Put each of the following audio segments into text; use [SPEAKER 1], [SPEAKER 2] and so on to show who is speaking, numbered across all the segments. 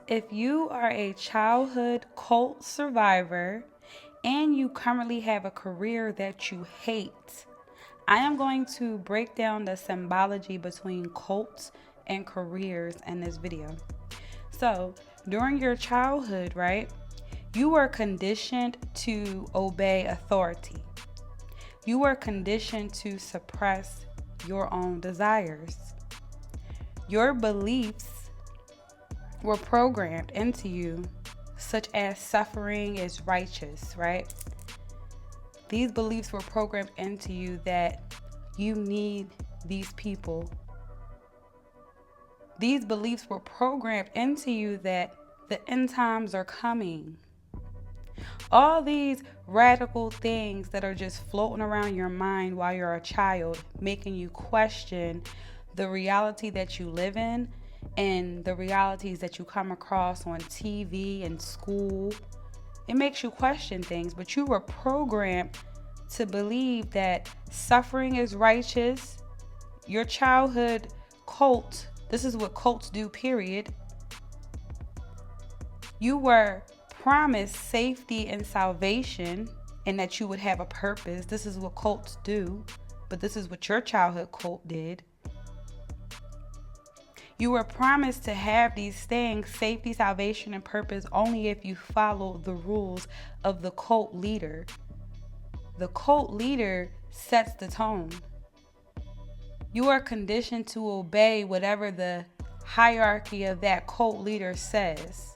[SPEAKER 1] If you are a childhood cult survivor and you currently have a career that you hate, I am going to break down the symbology between cults and careers in this video. So, during your childhood, right, you were conditioned to obey authority. You were conditioned to suppress your own desires. Your beliefs were programmed into you, such as suffering is righteous, right? These beliefs were programmed into you that you need these people. These beliefs were programmed into you that the end times are coming. All these radical things that are just floating around your mind while you're a child, making you question the reality that you live in and the realities that you come across on TV and school. It makes you question things, but you were programmed to believe that suffering is righteous. Your childhood cult, this is what cults do, period. You were promised safety and salvation and that you would have a purpose. This is what cults do, but this is what your childhood cult did. You were promised to have these things, safety, salvation, and purpose, only if you follow the rules of the cult leader. The cult leader sets the tone. You are conditioned to obey whatever the hierarchy of that cult leader says.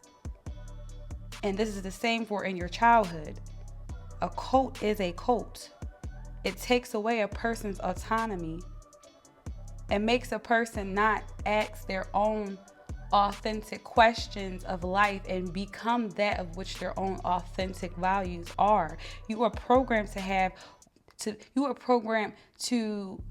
[SPEAKER 1] And this is the same for in your childhood. A cult is a cult. It takes away a person's autonomy. It makes a person not ask their own authentic questions of life and become that of which their own authentic values are. You are programmed to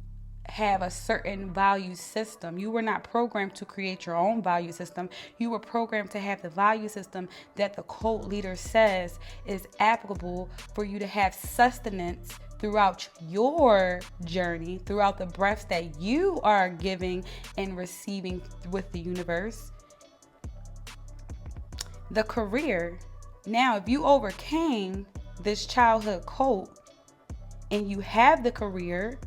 [SPEAKER 1] have a certain value system. You were not programmed to create your own value system. You were programmed to have the value system that the cult leader says is applicable for you to have sustenance throughout your journey, throughout the breaths that you are giving and receiving with the universe. The career. Now, if you overcame this childhood cult and you have the career,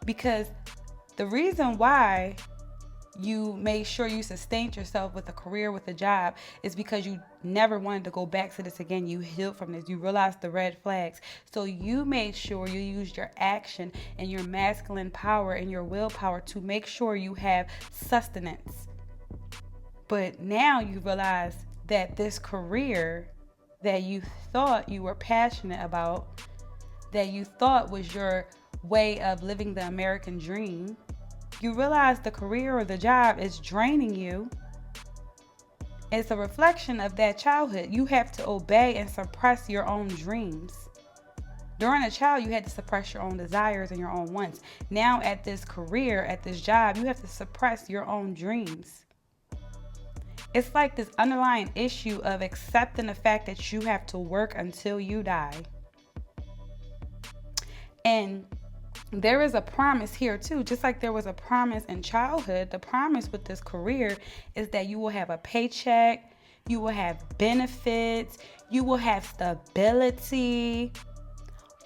[SPEAKER 1] because the reason why you made sure you sustained yourself with a career, with a job, is because you never wanted to go back to this again. You healed from this. You realized the red flags. So you made sure you used your action and your masculine power and your willpower to make sure you have sustenance. But now you realize that this career that you thought you were passionate about, that you thought was your way of living the American dream, you realize the career or the job is draining you. It's a reflection of that childhood. You have to obey and suppress your own dreams. During a child, you had to suppress your own desires and your own wants. Now at this career, at this job, you have to suppress your own dreams. It's like this underlying issue of accepting the fact that you have to work until you die. And there is a promise here too, just like there was a promise in childhood. The promise with this career is that you will have a paycheck, you will have benefits, you will have stability,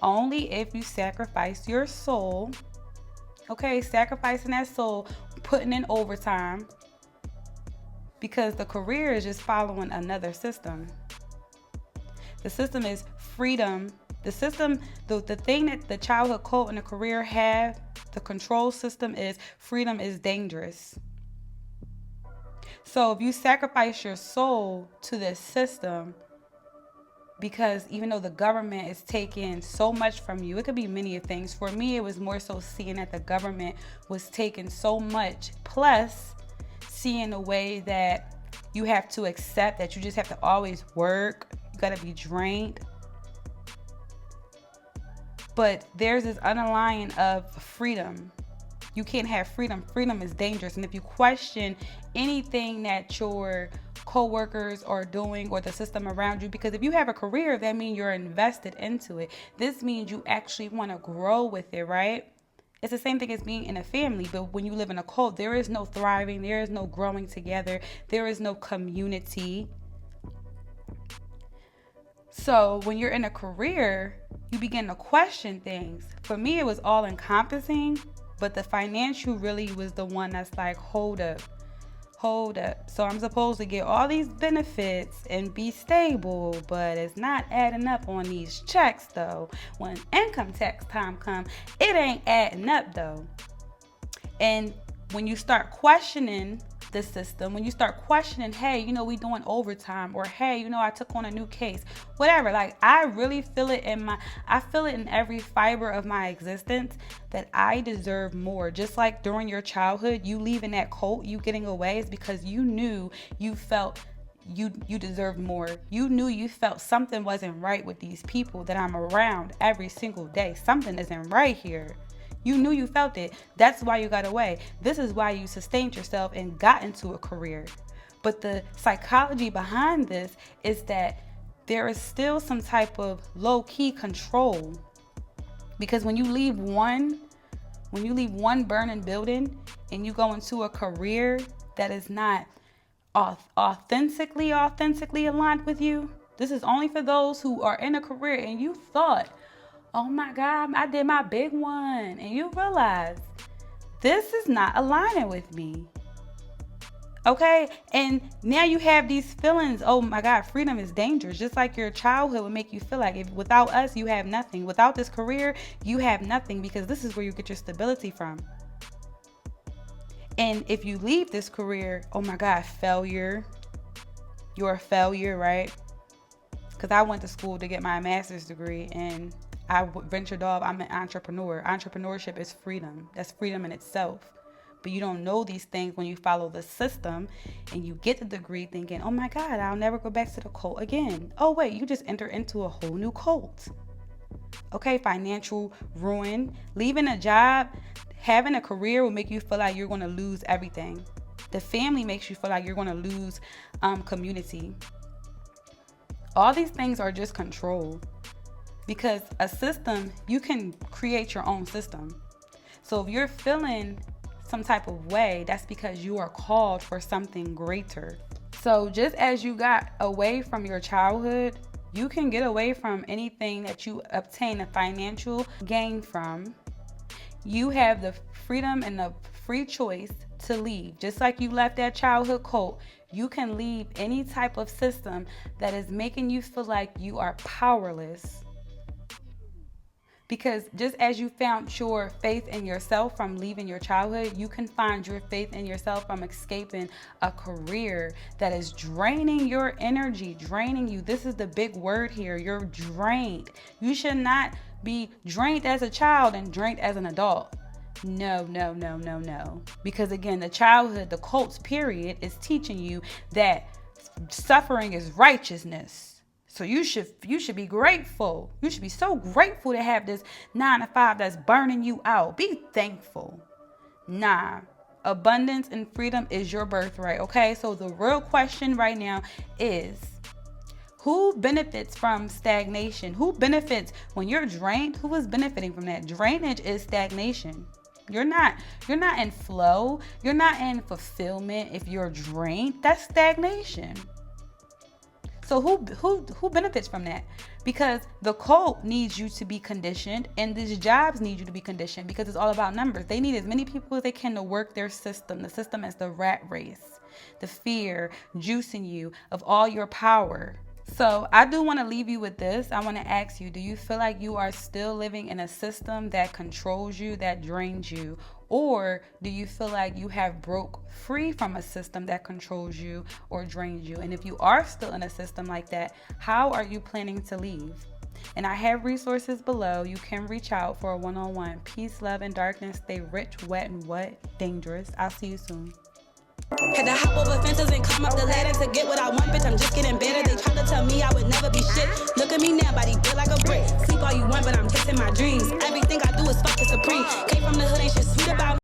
[SPEAKER 1] only if you sacrifice your soul. Okay, sacrificing that soul, putting in overtime, because the career is just following another system. The system is freedom. The system, the thing that the childhood cult and the career have, the control system, is freedom is dangerous. So if you sacrifice your soul to this system, because even though the government is taking so much from you, it could be many things. For me, it was more so seeing that the government was taking so much, plus seeing the way that you have to accept that you just have to always work. You got to be drained. But there's this underlying of freedom. You can't have freedom. Freedom is dangerous. And if you question anything that your co-workers are doing or the system around you, because if you have a career, that means you're invested into it. This means you actually want to grow with it, right? It's the same thing as being in a family, but when you live in a cult, there is no thriving, there is no growing together, there is no community. So when you're in a career, you begin to question things. For me, it was all encompassing, but the financial really was the one that's like, hold up. So I'm supposed to get all these benefits and be stable, but it's not adding up on these checks though. When income tax time comes, it ain't adding up though. And when you start questioning the system, when you start questioning, hey, we doing overtime, or hey, I took on a new case, whatever, like I really feel it in every fiber of my existence that I deserve more. Just like during your childhood, you leaving that cult, you getting away, is because you knew you felt you deserved more. You knew you felt something wasn't right with these people that I'm around every single day. Something isn't right here. You knew you felt it. That's why you got away. This is why you sustained yourself and got into a career. But the psychology behind this is that there is still some type of low-key control. Because when you leave one burning building and you go into a career that is not authentically aligned with you, this is only for those who are in a career and you thought, oh my God, I did my big one. And you realize this is not aligning with me. Okay? And now you have these feelings, oh my God, freedom is dangerous. Just like your childhood would make you feel like, if without us, you have nothing. Without this career, you have nothing, because this is where you get your stability from. And if you leave this career, oh my God, failure. You're a failure, right? Because I went to school to get my master's degree, and I ventured off. I'm an entrepreneur. Entrepreneurship is freedom. That's freedom in itself. But you don't know these things when you follow the system and you get the degree thinking, oh my God, I'll never go back to the cult again. Oh wait, you just enter into a whole new cult. Okay, financial ruin. Leaving a job, having a career will make you feel like you're going to lose everything. The family makes you feel like you're going to lose community. All these things are just control. Because a system, you can create your own system. So if you're feeling some type of way, that's because you are called for something greater. So just as you got away from your childhood, you can get away from anything that you obtain a financial gain from. You have the freedom and the free choice to leave. Just like you left that childhood cult, you can leave any type of system that is making you feel like you are powerless. Because just as you found your faith in yourself from leaving your childhood, you can find your faith in yourself from escaping a career that is draining your energy, draining you. This is the big word here. You're drained. You should not be drained as a child and drained as an adult. No. Because again, the childhood, the cults period, is teaching you that suffering is righteousness. So you should be grateful. You should be so grateful to have this 9-to-5 that's burning you out. Be thankful. Nah. Abundance and freedom is your birthright. Okay. So the real question right now is, who benefits from stagnation? Who benefits when you're drained? Who is benefiting from that? Drainage is stagnation. You're not in flow. You're not in fulfillment if you're drained. That's stagnation. So who benefits from that? Because the cult needs you to be conditioned, and these jobs need you to be conditioned, because it's all about numbers. They need as many people as they can to work their system. The system is the rat race, the fear juicing you of all your power. So I do want to leave you with this. I want to ask you, do you feel like you are still living in a system that controls you, that drains you? Or do you feel like you have broke free from a system that controls you or drains you? And if you are still in a system like that, how are you planning to leave? And I have resources below. You can reach out for a one-on-one. Peace, love, and darkness. Stay rich, wet, and what? Dangerous. I'll see you soon.
[SPEAKER 2] Had to hop over fences and climb up the ladder to get what I want, bitch, I'm just getting better. They tried to tell me I would never be shit. Look at me now, body built like a brick. Sleep all you want, but I'm chasing my dreams.